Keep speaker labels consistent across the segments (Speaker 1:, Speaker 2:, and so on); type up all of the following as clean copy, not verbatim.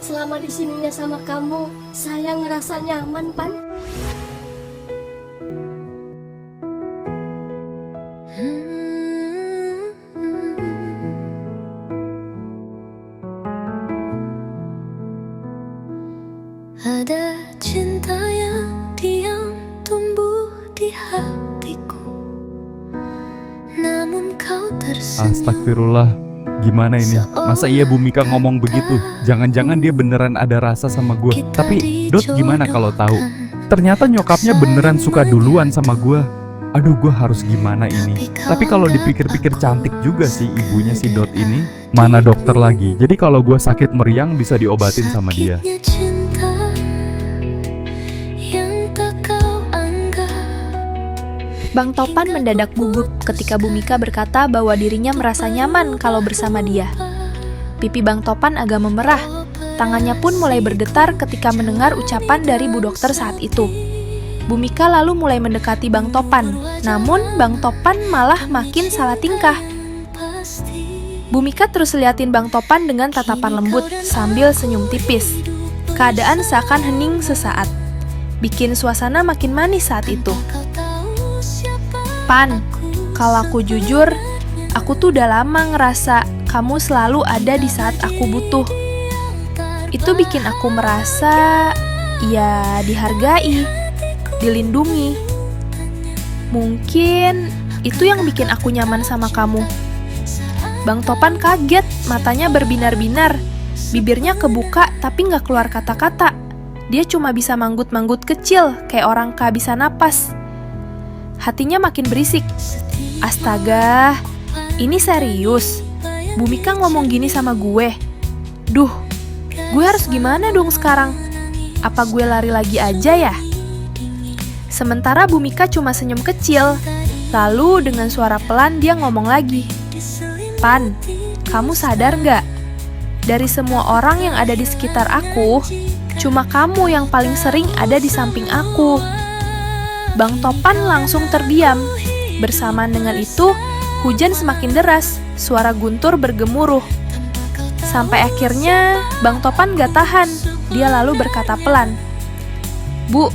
Speaker 1: Selama di sininya sama kamu, saya ngerasa nyaman, Pan.
Speaker 2: Ada cinta yang diam tumbuh di hatiku, namun kau tersenyum.
Speaker 3: Astagfirullah, gimana ini? Masa iya Bu Mika ngomong begitu? Jangan-jangan dia beneran ada rasa sama gue. Tapi Dot gimana kalau tahu? Ternyata nyokapnya beneran suka duluan sama gue. Aduh, gue harus gimana ini? Tapi kalau dipikir-pikir cantik juga sih ibunya si Dot ini. Mana dokter lagi? Jadi kalau gue sakit meriang bisa diobatin sama dia.
Speaker 2: Sakitnya cinta yang tak kau anggap.
Speaker 4: Bang Topan mendadak gugup ketika Bu Mika berkata bahwa dirinya merasa nyaman kalau bersama dia. Pipi Bang Topan agak memerah, tangannya pun mulai bergetar ketika mendengar ucapan dari Bu Dokter saat itu. Bu Mika lalu mulai mendekati Bang Topan, namun Bang Topan malah makin salah tingkah. Bu Mika terus liatin Bang Topan dengan tatapan lembut sambil senyum tipis. Keadaan seakan hening sesaat, bikin suasana makin manis saat itu. Pan, kalau aku jujur, aku tuh udah lama ngerasa kamu selalu ada di saat aku butuh. Itu bikin aku merasa, ya dihargai, dilindungi. Mungkin itu yang bikin aku nyaman sama kamu. Bang Topan kaget, matanya berbinar-binar, bibirnya kebuka tapi nggak keluar kata-kata. Dia cuma bisa manggut-manggut kecil, kayak orang kehabisan napas. Hatinya makin berisik. Astaga, ini serius? Bu Mika ngomong gini sama gue? Duh, gue harus gimana dong sekarang? Apa gue lari lagi aja ya? Sementara Bu Mika cuma senyum kecil. Lalu dengan suara pelan dia ngomong lagi. Pan, kamu sadar nggak? Dari semua orang yang ada di sekitar aku, cuma kamu yang paling sering ada di samping aku. Bang Topan langsung terdiam. Bersamaan dengan itu, hujan semakin deras, suara guntur bergemuruh. Sampai akhirnya, Bang Topan gak tahan. Dia lalu berkata pelan, Bu,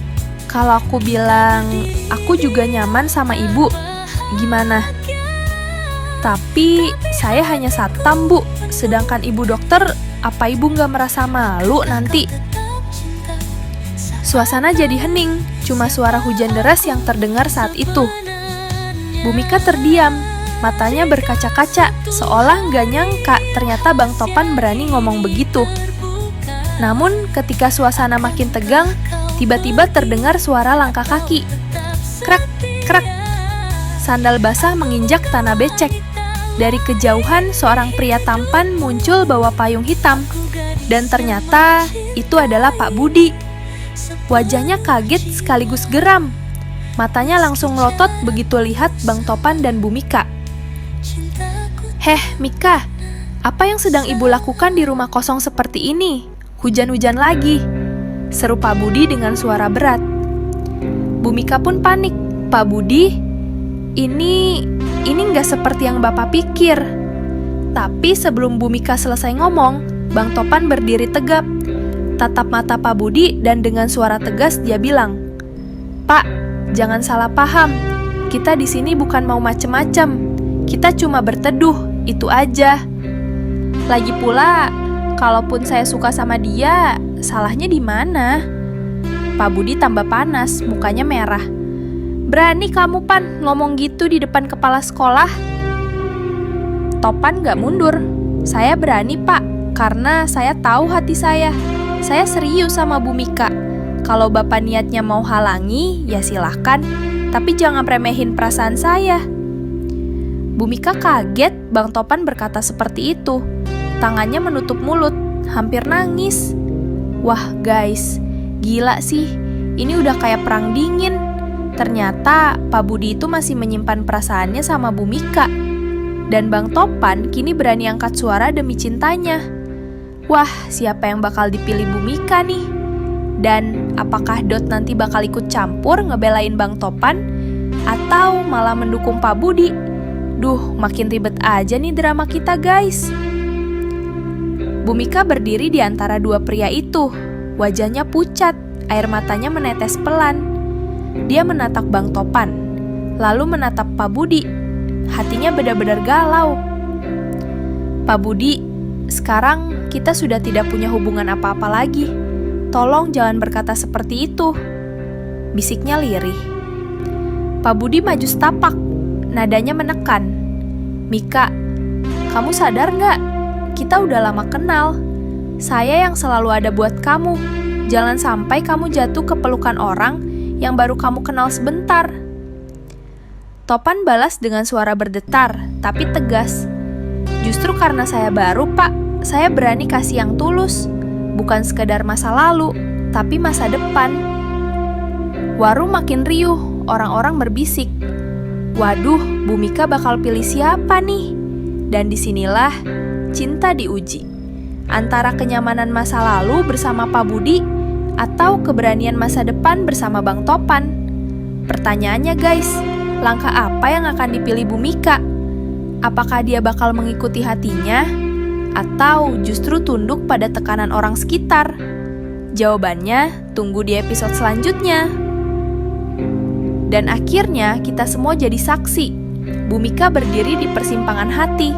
Speaker 4: kalau aku bilang aku juga nyaman sama ibu, gimana? Tapi saya hanya satpam, Bu. Sedangkan ibu dokter, apa ibu gak merasa malu nanti? Suasana jadi hening, cuma suara hujan deras yang terdengar saat itu. Bu Mika terdiam, matanya berkaca-kaca, seolah nggak nyangka ternyata Bang Topan berani ngomong begitu. Namun ketika suasana makin tegang, tiba-tiba terdengar suara langkah kaki. Krak, krak. Sandal basah menginjak tanah becek. Dari kejauhan seorang pria tampan muncul bawa payung hitam. Dan ternyata itu adalah Pak Budi. Wajahnya kaget sekaligus geram. Matanya langsung melotot begitu lihat Bang Topan dan Bu Mika. Heh, Mika, apa yang sedang ibu lakukan di rumah kosong seperti ini? Hujan-hujan lagi, seru Pak Budi dengan suara berat. Bu Mika pun panik. Pak Budi, ini nggak seperti yang Bapak pikir. Tapi sebelum Bu Mika selesai ngomong, Bang Topan berdiri tegap, tatap mata Pak Budi dan dengan suara tegas dia bilang, Pak, jangan salah paham. Kita di sini bukan mau macem-macem. Kita cuma berteduh, itu aja. Lagi pula, kalaupun saya suka sama dia, salahnya di mana? Pak Budi tambah panas, mukanya merah. Berani kamu, Pan, ngomong gitu di depan kepala sekolah? Topan gak mundur. Saya berani, Pak, karena saya tahu hati saya. Saya serius sama Bu Mika. Kalau Bapak niatnya mau halangi, ya silahkan. Tapi jangan remehin perasaan saya. Bu Mika kaget Bang Topan berkata seperti itu. Tangannya menutup mulut, hampir nangis. Wah guys, gila sih. Ini udah kayak perang dingin. Ternyata Pak Budi itu masih menyimpan perasaannya sama Bu Mika. Dan Bang Topan kini berani angkat suara demi cintanya. Wah, siapa yang bakal dipilih Bu Mika nih? Dan apakah Dot nanti bakal ikut campur ngebelain Bang Topan? Atau malah mendukung Pak Budi? Duh, makin ribet aja nih drama kita, guys. Bhumika berdiri di antara dua pria itu. Wajahnya pucat, air matanya menetes pelan. Dia menatap Bang Topan, lalu menatap Pak Budi. Hatinya benar-benar galau. Pak Budi, sekarang kita sudah tidak punya hubungan apa-apa lagi. Tolong jangan berkata seperti itu, bisiknya lirih. Pak Budi maju setapak, nadanya menekan. Mika, kamu sadar nggak? Kita udah lama kenal. Saya yang selalu ada buat kamu. Jangan sampai kamu jatuh ke pelukan orang yang baru kamu kenal sebentar. Topan balas dengan suara berdetar, tapi tegas. Justru karena saya baru, Pak, saya berani kasih yang tulus. Bukan sekedar masa lalu, tapi masa depan. Warung makin riuh, orang-orang berbisik. Waduh, Bhumika bakal pilih siapa nih? Dan disinilah cinta diuji. Antara kenyamanan masa lalu bersama Pak Budi atau keberanian masa depan bersama Bang Topan. Pertanyaannya guys, langkah apa yang akan dipilih Bhumika? Apakah dia bakal mengikuti hatinya? Atau justru tunduk pada tekanan orang sekitar? Jawabannya tunggu di episode selanjutnya. Dan akhirnya kita semua jadi saksi. Bhumika berdiri di persimpangan hati.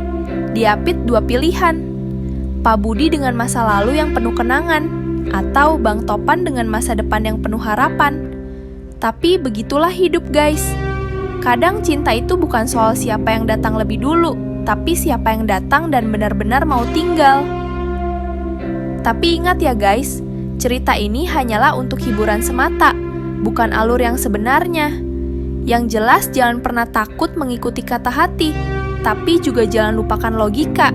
Speaker 4: Diapit dua pilihan. Pak Budi dengan masa lalu yang penuh kenangan, atau Bang Topan dengan masa depan yang penuh harapan. Tapi begitulah hidup guys. Kadang cinta itu bukan soal siapa yang datang lebih dulu, tapi siapa yang datang dan benar-benar mau tinggal. Tapi ingat ya guys, cerita ini hanyalah untuk hiburan semata, bukan alur yang sebenarnya. Yang jelas jangan pernah takut mengikuti kata hati, tapi juga jangan lupakan logika.